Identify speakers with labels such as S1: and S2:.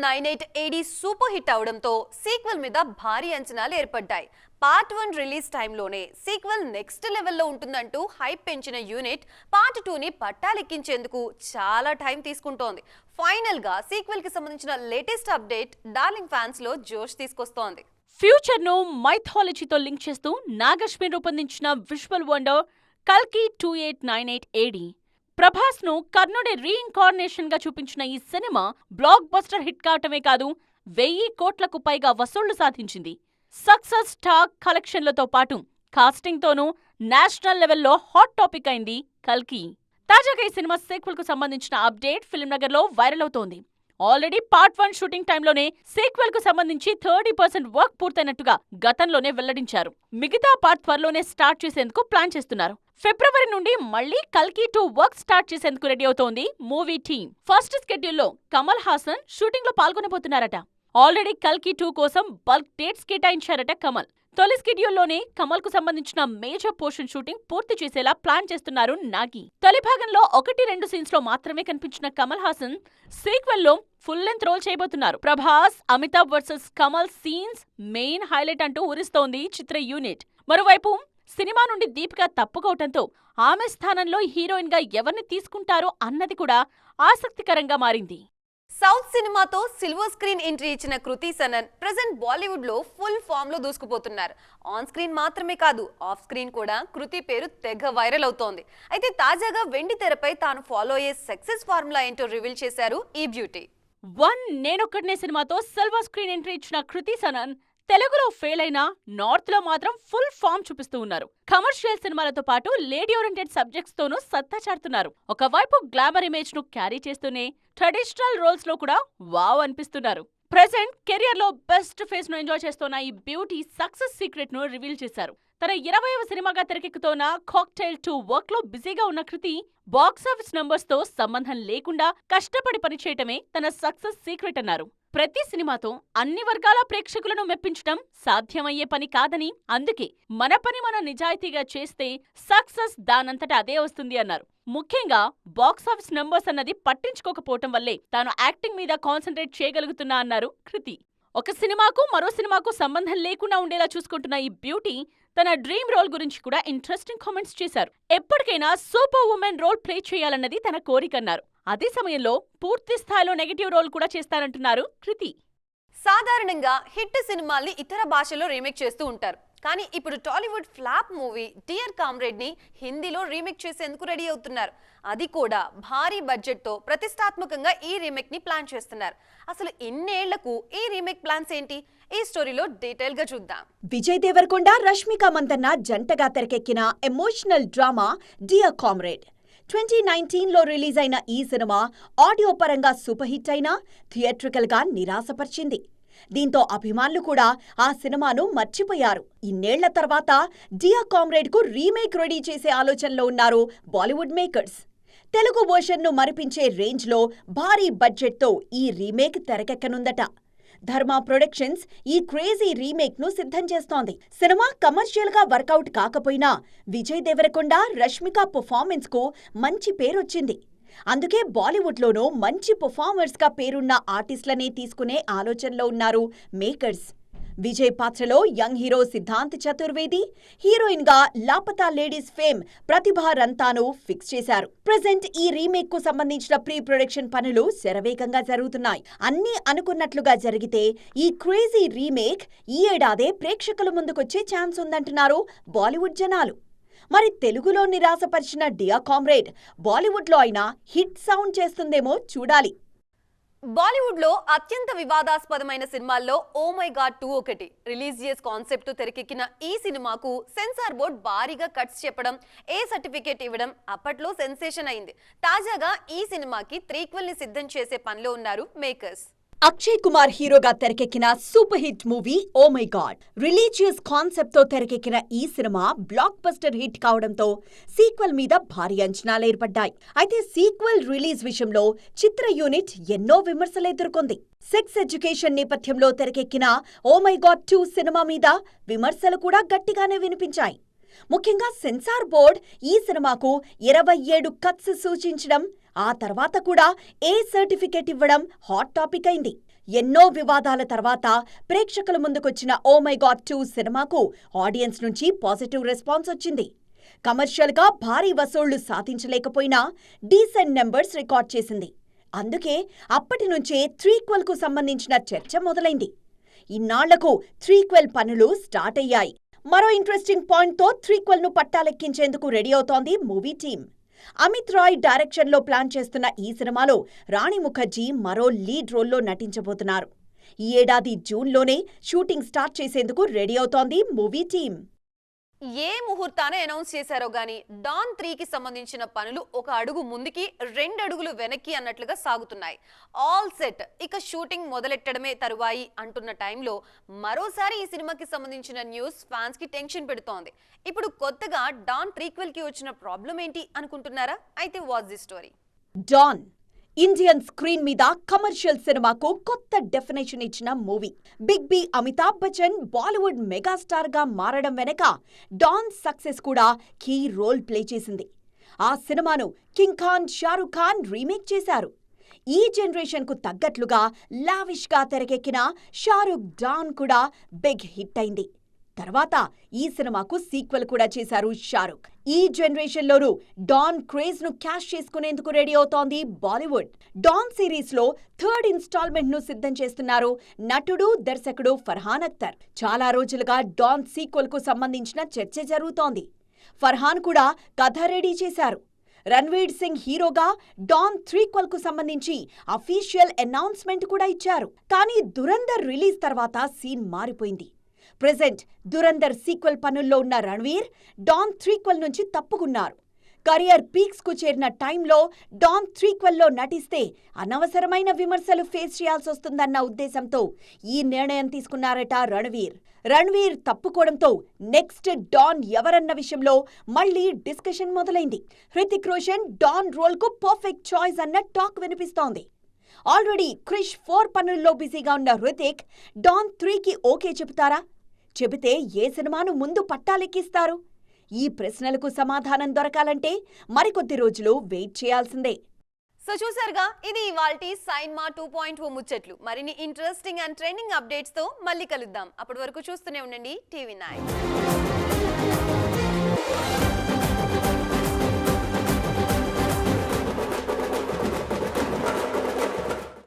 S1: 28 AD super hit అవడంతో sequel మీద భారీ అంచనాలు ఏర్పడ్డాయి. పార్ట్ 1 రిలీజ్ టైంలోనే సీక్వెల్ నెక్స్ట్ లెవెల్లో ఉంటుందంటూ హైప్ పెంచిన యూనిట్ పార్ట్ 2ని పట్టాలెక్కించేందుకు చాలా టైం తీసుకుంటోంది. ఫైనల్ గా సీక్వెల్ కి సంబంధించిన లేటెస్ట్ అప్డేట్ డార్లింగ్ ఫ్యాన్స్ లో జోష్ తీసుకొస్తోంది.
S2: ఫ్యూచర్ ను మైథాలజీతో లింక్ చేస్తూ నాగశ్విన్ రూపొందించిన విజువల్ వండర్ కల్కి 2898 AD. ప్రభాస్ ను కర్ణుడి రీఇన్కార్నేషన్ గా చూపించిన ఈ సినిమా బ్లాక్ బస్టర్ హిట్ కావటమే కాదు, 1000 కోట్లకు పైగా వసూళ్లు సాధించింది. సక్సెస్ టాక్ కలెక్షన్లతో పాటు కాస్టింగ్ తోనూ నేషనల్ లెవెల్లో హాట్ టాపిక్ అయింది కల్కి. తాజాగా ఈ సినిమా సీక్వెల్ కు సంబంధించిన అప్డేట్ ఫిల్మ్ నగర్ లో వైరల్ అవుతోంది. ఆల్రెడీ పార్ట్ 1 షూటింగ్ టైంలోనే సీక్వెల్ కు సంబంధించి 30% వర్క్ పూర్తయినట్టుగా గతంలోనే వెల్లడించారు. మిగతా పార్ట్ త్వరలోనే స్టార్ట్ చేసేందుకు ప్లాన్ చేస్తున్నారు. ఫిబ్రవరి నుండి మళ్లీ కల్కి 2 వర్క్ స్టార్ట్ చేసేందుకు రెడీ అవుతోంది మూవీ టీమ్. ఫస్ట్ స్కెడ్యూల్లో కమల్ హాసన్ షూటింగ్ లో పాల్గొనబోతున్నారట. ఆల్రెడీ కల్కి 2 కోసం బల్క్ డేట్స్ కేటాయించారట కమల్. తొలి స్కెడ్యూల్లోనే కమల్ కు సంబంధించిన మేజర్ పోర్షన్ షూటింగ్ పూర్తి చేసేలా ప్లాన్ చేస్తున్నారు నాగి. తొలి భాగంలో 1-2 సీన్స్ లో మాత్రమే కనిపించిన కమల్ హాసన్ సీక్వెల్ లో ఫుల్ లెంత్ రోల్ చేయబోతున్నారు. Prabhas, Amitabh versus Kamal scenes main highlight అంటూ ఊరిస్తోంది చిత్ర యూనిట్. మరోవైపు సినిమా నుండి దీపిక తప్పుకోవటంతో ఆమె స్థానంలో హీరోయిన్ గా ఎవరిని తీసుకుంటారో అన్నది కూడా ఆసక్తికరంగా మారింది.
S1: సౌత్ సినిమాతో సిల్వర్ స్క్రీన్ ఎంట్రీ ఇచ్చిన కృతి సనన్ ప్రెజెంట్ బాలీవుడ్ లో ఫుల్ ఫామ్ లో దూసుకుపోతున్నారు. ఆన్ స్క్రీన్ మాత్రమే కాదు, ఆఫ్ స్క్రీన్ కూడా కృతి పేరు తెగ వైరల్ అవుతోంది. అయితే తాజాగా వెండి తెరపై తాను ఫాలో అయ్యే సక్సెస్ ఫార్ములా ఏంటో రివీల్ చేశారు ఈ బ్యూటీ.
S2: నేనొక్కడినే సినిమాతో సిల్వర్ స్క్రీన్ ఎంట్రీ ఇచ్చిన కృతి సనన్ తెలుగులో ఫెయిల్ అయినా నార్త్ లో మాత్రం ఫుల్ ఫామ్ చూపిస్తూ ఉన్నారు. కమర్షియల్ సినిమాలతో పాటు లేడీ ఓరియంటెడ్ సబ్జెక్ట్స్ తోనూ సత్తా చాటుతున్నారు. ఒకవైపు గ్లామర్ ఇమేజ్ ను క్యారీ చేస్తూనే ట్రెడిషనల్ రోల్స్ లో కూడా వావ్ అనిపిస్తున్నారు. ప్రెజెంట్ కెరియర్ లో బెస్ట్ ఫేస్ ను ఎంజాయ్ చేస్తున్న ఈ బ్యూటీ సక్సెస్ సీక్రెట్ ను రివీల్ చేశారు. తన 20వ సినిమాగా తెరకెక్కుతోన్న కాక్టైల్ 2 వర్క్ లో బిజీగా ఉన్న కృతి బాక్సాఫీస్ నంబర్స్ తో సంబంధం లేకుండా కష్టపడి పనిచేయటమే తన సక్సెస్ సీక్రెట్ అన్నారు. ప్రతి సినిమాతో అన్ని వర్గాల ప్రేక్షకులను మెప్పించడం సాధ్యమయ్యే పని కాదని, అందుకే మన పని మన నిజాయితీగా చేస్తే సక్సెస్ దానంతట అదే వస్తుంది అన్నారు. ముఖ్యంగా బాక్సాఫీస్ నంబర్స్ అన్నది పట్టించుకోకపోవటం వల్లే తాను యాక్టింగ్ మీద కాన్సంట్రేట్ చేయగలుగుతున్నా అన్నారు కృతి. ఒక సినిమాకు మరో సినిమాకు సంబంధం లేకుండా ఉండేలా చూసుకుంటున్న ఈ బ్యూటీ తన డ్రీమ్ రోల్ గురించి కూడా ఇంట్రెస్టింగ్ కామెంట్స్ చేశారు. ఎప్పటికైనా సూపర్ ఉమెన్ రోల్ ప్లే చేయాలన్నది తన కోరికన్నారు. అదే సమయంలో పూర్తి స్థాయిలో నెగటివ్ రోల్ కూడా చేస్తారంటున్నారు కృతి.
S1: సాధారణంగా హిట్ సినిమాల్ని ఇతర భాషల్లో రీమేక్ చేస్తూ ఉంటారు. కానీ ఇప్పుడు Tollywood flop movie dear comrade ని హిందీలో రీమేక్ చేసేందుకు రెడీ అవుతున్నారు. అది కూడా భారీ బడ్జెట్ తో ప్రతిష్టాత్మకంగా ఈ రీమేక్ ని ప్లాన్ చేస్తున్నారు. అసలు ఇన్నేళ్లకు ఈ రీమేక్ ప్లాన్స్ ఏంటి? ఈ స్టోరీలో డీటెయిల్ గా చూద్దాం.
S3: విజయ్ దేవరకొండ, రష్మిక మందన్న జంటగా తెరకెక్కిన ఎమోషనల్ డ్రామా డియర్ కామ్రేడ్ 2019లో రిలీజ్ అయిన ఈ సినిమా ఆడియో పరంగా సూపర్ హిట్ అయినా థియేట్రికల్ గా నిరాశపరిచింది. దీంతో అభిమానులు కూడా ఆ సినిమాను మర్చిపోయారు. ఇన్నేళ్ల తర్వాత డియర్ కామ్రేడ్ కు రీమేక్ రెడీ చేసే ఆలోచనలో ఉన్నారు బాలీవుడ్ మేకర్స్. తెలుగు వర్షన్ను మరిపించే రేంజ్లో భారీ బడ్జెట్తో ఈ రీమేక్ తెరకెక్కనుందట. ధర్మ ప్రొడక్షన్స్ ఈ క్రేజీ రీమేక్ ను సిద్ధం చేస్తోంది. సినిమా కమర్షియల్ గా వర్కౌట్ కాకపోయినా విజయ్ దేవరకొండ, రష్మిక పర్ఫార్మెన్స్ కు మంచి పేరొచ్చింది. అందుకే బాలీవుడ్లోనూ మంచి పర్ఫార్మర్స్ గా పేరున్న ఆర్టిస్టులనే తీసుకునే ఆలోచనలో ఉన్నారు మేకర్స్. విజయ్ పాత్రలో young hero Siddhant Chaturvedi, heroine గా లాపతా లేడీస్ ఫేమ్ ప్రతిభా రంతాను ఫిక్స్ చేశారు. ప్రెజెంట్ ఈ రీమేక్ కు సంబంధించిన ప్రీ ప్రొడక్షన్ పనులు శరవేగంగా జరుగుతున్నాయి. అన్నీ అనుకున్నట్లుగా జరిగితే ఈ క్రేజీ రీమేక్ ఈ ఏడాదే ప్రేక్షకుల ముందుకొచ్చే ఛాన్స్ ఉందంటున్నారు బాలీవుడ్ జనాలు. మరి తెలుగులో నిరాశపరిచిన డియర్ కామ్రేడ్ బాలీవుడ్లో అయినా హిట్ సౌండ్ చేస్తుందేమో చూడాలి.
S1: బాలీవుడ్ లో అత్యంత వివాదాస్పదమైన సినిమాల్లో ఓ మై గాడ్ 2 ఒకటి. రిలీజియస్ కాన్సెప్ట్ తో తెరకెక్కిన ఈ సినిమాకు సెన్సార్ బోర్డ్ భారీగా కట్స్ చెప్పడం, ఏ సర్టిఫికేట్ ఇవ్వడం అప్పట్లో సెన్సేషన్ అయింది. తాజాగా ఈ సినిమాకి త్రీక్వెల్ ని సిద్ధం చేసే పనిలో ఉన్నారు మేకర్స్.
S3: అక్షయ్ కుమార్ హీరోగా తెరకెక్కిన super hit movie oh my God. Religious concept తో తెరకెక్కిన ఈ సినిమా బ్లాక్ బస్టర్ హిట్ కావడంతో సీక్వెల్ మీద భారీ అంచనాలు ఏర్పడ్డాయి. అయితే సీక్వెల్ రిలీజ్ విషయంలో చిత్ర యూనిట్ ఎన్నో విమర్శలు ఎదుర్కొంది. సెక్స్ ఎడ్యుకేషన్ నేపథ్యంలో తెరకెక్కిన ఓ మై గాడ్ 2 సినిమా మీద విమర్శలు కూడా గట్టిగానే వినిపించాయి. ముఖ్యంగా సెన్సార్ బోర్డ్ ఈ సినిమాకు 27 కట్స్ సూచించడం, ఆ తర్వాత కూడా ఏ సర్టిఫికేట్ ఇవ్వడం హాట్ టాపిక్ అయింది. ఎన్నో వివాదాల తర్వాత ప్రేక్షకుల ముందుకొచ్చిన ఓ మై గాడ్ 2 సినిమాకు ఆడియన్స్ నుంచి పాజిటివ్ రెస్పాన్స్ వచ్చింది. కమర్షియల్గా భారీ వసూళ్లు సాధించలేకపోయినా డీసెంట్ నెంబర్స్ రికార్డ్ చేసింది. అందుకే అప్పటి నుంచే త్రీక్వెల్కు సంబంధించిన చర్చ మొదలైంది. ఇన్నాళ్లకు త్రీక్వెల్ పనులు స్టార్ట్ అయ్యాయి. మరో ఇంట్రెస్టింగ్ పాయింట్తో త్రీక్వెల్ను పట్టాలెక్కించేందుకు రెడీ అవుతోంది మూవీ టీమ్. అమిత్ రాయ్ డైరెక్షన్లో ప్లాన్ చేస్తున్న ఈ సినిమాలో రాణి ముఖర్జీ మరో లీడ్ రోల్లో నటించబోతున్నారు. ఈ ఏడాది జూన్లోనే షూటింగ్ స్టార్ట్ చేసేందుకు రెడీ అవుతోంది మూవీ టీమ్.
S1: ఏ ముహూర్తానే అనౌన్స్ చేశారో గానీ డాన్ 3కి సంబంధించిన పనులు ఒక అడుగు ముందుకి 2 అడుగులు వెనక్కి అన్నట్లుగా సాగుతున్నాయి. ఆల్ సెట్, ఇక షూటింగ్ మొదలెట్టడమే తరువాయి అంటున్న టైంలో మరోసారి ఈ సినిమాకి సంబంధించిన న్యూస్ ఫ్యాన్స్ కి టెన్షన్ పెడుతోంది. ఇప్పుడు కొత్తగా డాన్ ప్రీక్వెల్ కి వచ్చిన ప్రాబ్లం ఏంటి అనుకుంటున్నారా? అయితే watch the story.
S3: Don Indian screen మీద కమర్షియల్ సినిమాకు కొత్త డెఫినేషన్ ఇచ్చిన movie. Big B Amitabh Bachchan Bollywood megastar గా మారడం వెనక డాన్ సక్సెస్ కూడా కీ రోల్ ప్లే చేసింది. ఆ సినిమాను కింగ్ ఖాన్, షారుఖ్ ఖాన్ రీమేక్ చేశారు. ఈ జనరేషన్ కు తగ్గట్లుగా లావిష్ గా తెరకెక్కిన షారుఖ్ డాన్ కూడా బిగ్ హిట్ అయింది. తర్వాత ఈ సినిమాకు సీక్వెల్ కూడా చేశారు షారుఖ్. ఈ జనరేషన్ లోనూ డాన్ క్రేజ్ ను క్యాష్ చేసుకునేందుకు రెడీ అవుతోంది బాలీవుడ్. డాన్ సిరీస్ లో 3rd ఇన్స్టాల్మెంట్ ను సిద్ధం చేస్తున్నారు నటుడు, దర్శకుడు ఫర్హాన్ అఖ్తర్. చాలా రోజులుగా డాన్ సీక్వెల్ కు సంబంధించిన చర్చ జరుగుతోంది. ఫర్హాన్ కూడా కథ రెడీ చేశారు. రణ్వీర్ సింగ్ హీరోగా డాన్ త్రీక్వెల్ కు సంబంధించి అఫీషియల్ అనౌన్స్మెంట్ కూడా ఇచ్చారు. కానీ దురంధర్ రిలీజ్ తర్వాత సీన్ మారిపోయింది. ప్రెజెంట్ దురంధర్ సీక్వెల్ పనుల్లో ఉన్న రణ్వీర్ డాన్ త్రీక్వెల్ నుంచి తప్పుకున్నారు. కెరియర్ పీక్స్ కు చేరిన టైంలో డాన్ త్రీక్వెల్లో నటిస్తే అనవసరమైన విమర్శలు ఫేస్ చేయాల్సి వస్తుందన్న ఉద్దేశంతో ఈ నిర్ణయం తీసుకున్నారట రణ్వీర్. రణ్వీర్ తప్పుకోవడంతో నెక్స్ట్ డాన్ ఎవరన్న విషయంలో మళ్లీ డిస్కషన్ మొదలైంది. హృతిక్ రోషన్ డాన్ రోల్ కు పర్ఫెక్ట్ చాయిస్ అన్న టాక్ వినిపిస్తోంది. ఆల్రెడీ క్రిష్ 4 పనుల్లో బిజీగా ఉన్న హృతిక్ డాన్ 3కి ఓకే చెబుతారా? చెబితే ఏ సినిమాను ముందు పట్టాలెక్కిస్తారు? ఈ ప్రశ్నలకు సమాధానం దొరకాలంటే మరికొద్ది రోజులు వెయిట్ చేయాల్సిందే.
S1: సో చూసారుగా, ఇది ఇవాల్టి సైన్మా 2.0 ముచ్చట్లు. మరిన్ని ఇంట్రెస్టింగ్ అండ్ ట్రెండింగ్ అప్డేట్స్ తో మళ్ళీ కలుద్దాం. అప్పటి వరకు చూస్తూనే ఉండండి టీవీ 9.